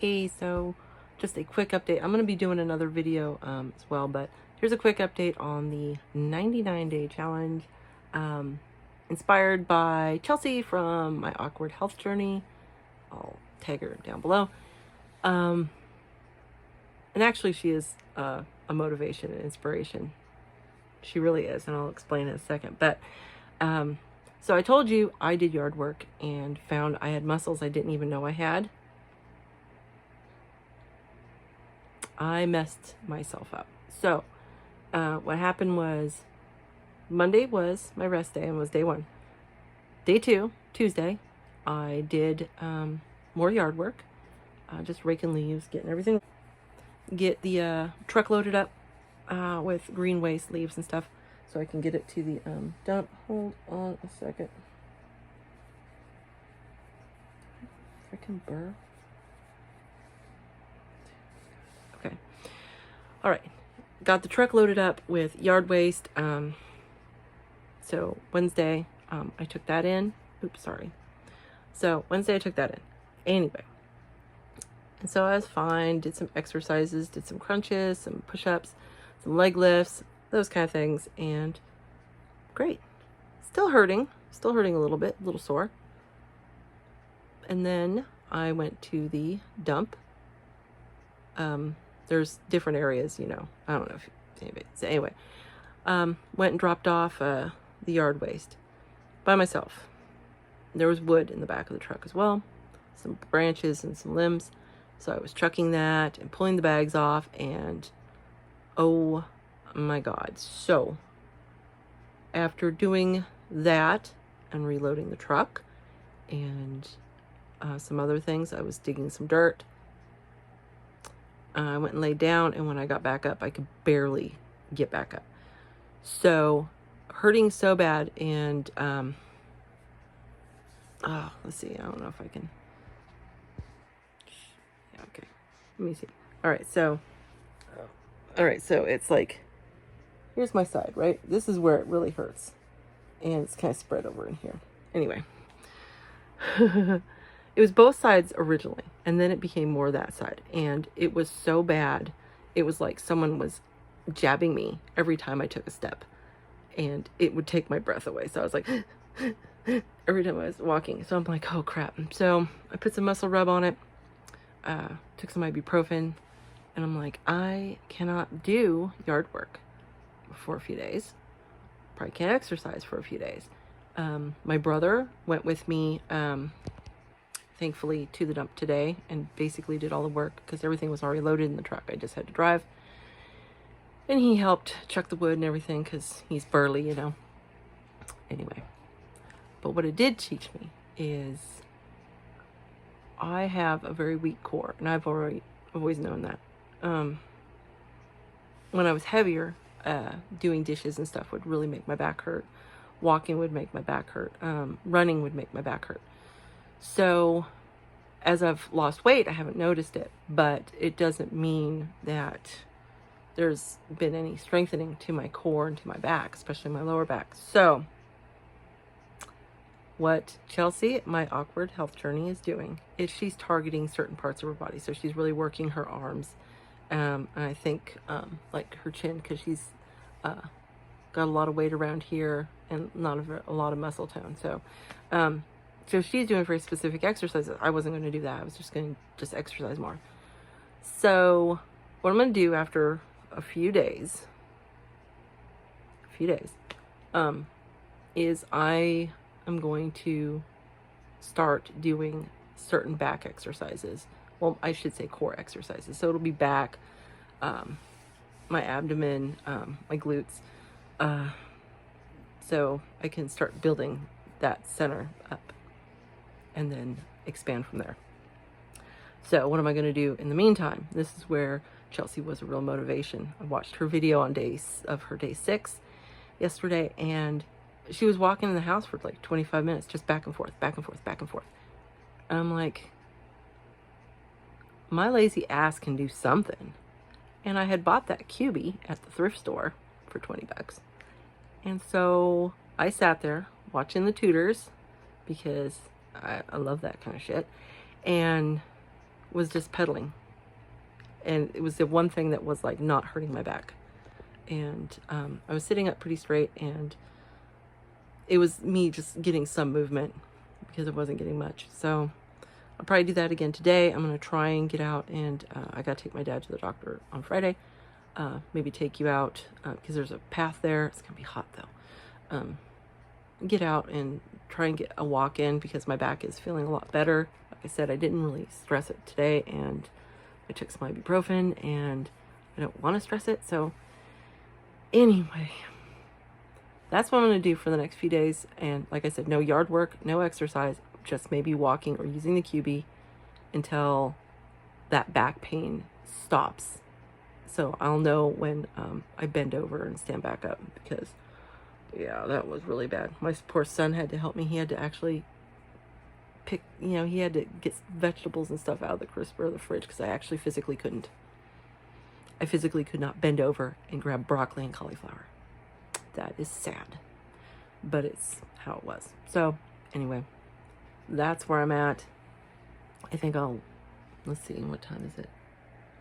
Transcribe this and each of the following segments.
Hey, so just a quick update. I'm going to be doing another video as well, but here's a quick update on the 99-day challenge, inspired by Chelsea from My Awkward Health Journey. I'll tag her down below. And actually, she is a motivation and inspiration. She really is, and I'll explain in a second. But so I told you I did yard work and found I had muscles I didn't even know I had. I messed myself up. So what happened was Monday was my rest day and was day one. Day two, Tuesday, I did more yard work, just raking leaves, getting everything, get the truck loaded up with green waste leaves and stuff so I can get it to the dump. Hold on a second. Freaking burr. Okay. All right. Got the truck loaded up with yard waste. So Wednesday, I took that in. Oops, sorry. So Wednesday I took that in. Anyway. And so I was fine, did some exercises, did some crunches, some push-ups, some leg lifts, those kind of things, and great. Still hurting a little bit, a little sore. And then I went to the dump. There's different areas, you know. I don't know if anybody. So anyway, went and dropped off the yard waste by myself. There was wood in the back of the truck as well, some branches and some limbs. So I was trucking that and pulling the bags off, and oh my God. So after doing that and reloading the truck and some other things, I was digging some dirt. I went and laid down, and when I got back up, I could barely get back up. So hurting so bad, and let's see, I don't know if I can. Yeah, okay, let me see. All right, so it's like, here's my side, right? This is where it really hurts, and it's kind of spread over in here. Anyway, it was both sides originally, and then it became more that side, and it was so bad. It was like someone was jabbing me every time I took a step, and it would take my breath away. So I was like, every time I was walking. So I'm like, oh crap. So I put some muscle rub on it, took some ibuprofen, and I'm like, I cannot do yard work for a few days. Probably can't exercise for a few days. My brother went with me, thankfully, to the dump today, and basically did all the work because everything was already loaded in the truck. I just had to drive. And he helped chuck the wood and everything because he's burly, you know. Anyway. But what it did teach me is I have a very weak core, and I've always known that. When I was heavier, doing dishes and stuff would really make my back hurt. Walking would make my back hurt. Running would make my back hurt. So as I've lost weight, I haven't noticed it, but it doesn't mean that there's been any strengthening to my core and to my back, especially my lower back. So what Chelsea, My Awkward Health Journey, is doing is she's targeting certain parts of her body. So she's really working her arms, and I think like her chin, because she's got a lot of weight around here and not a lot of muscle tone. So so she's doing very specific exercises. I wasn't going to do that. I was just going to exercise more. So what I'm going to do after a few days, is I am going to start doing certain back exercises. Well, I should say core exercises. So it'll be back, my abdomen, my glutes, so I can start building that center up and then expand from there. So what am I going to do in the meantime? This is where Chelsea was a real motivation. I watched her video on day 6 yesterday, and she was walking in the house for like 25 minutes, just back and forth, back and forth, back and forth. And I'm like, my lazy ass can do something. And I had bought that cubie at the thrift store for 20 bucks. And so I sat there watching the Tudors because I love that kind of shit. And was just pedaling. And it was the one thing that was like not hurting my back. And I was sitting up pretty straight, and it was me just getting some movement because I wasn't getting much. So I'll probably do that again today. I'm going to try and get out, and I got to take my dad to the doctor on Friday. Maybe take you out because there's a path there. It's going to be hot though. Get out and try and get a walk in because my back is feeling a lot better. Like I said, I didn't really stress it today, and I took some ibuprofen, and I don't want to stress it. So anyway, that's what I'm going to do for the next few days. And like I said, no yard work, no exercise, just maybe walking or using the QB until that back pain stops. So I'll know when I bend over and stand back up, because yeah, that was really bad. My poor son had to help me. He had to actually pick, he had to get vegetables and stuff out of the crisper or the fridge because I actually physically couldn't. I physically could not bend over and grab broccoli and cauliflower. That is sad, but it's how it was. So anyway, that's where I'm at. I think let's see, what time is it?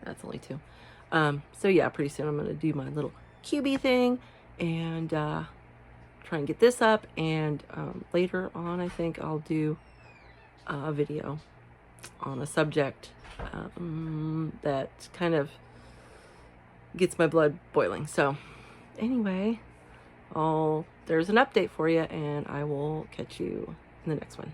That's only 2. So yeah, pretty soon I'm going to do my little QB thing and try and get this up. And later on, I think I'll do a video on a subject that kind of gets my blood boiling. So anyway, there's an update for you, and I will catch you in the next one.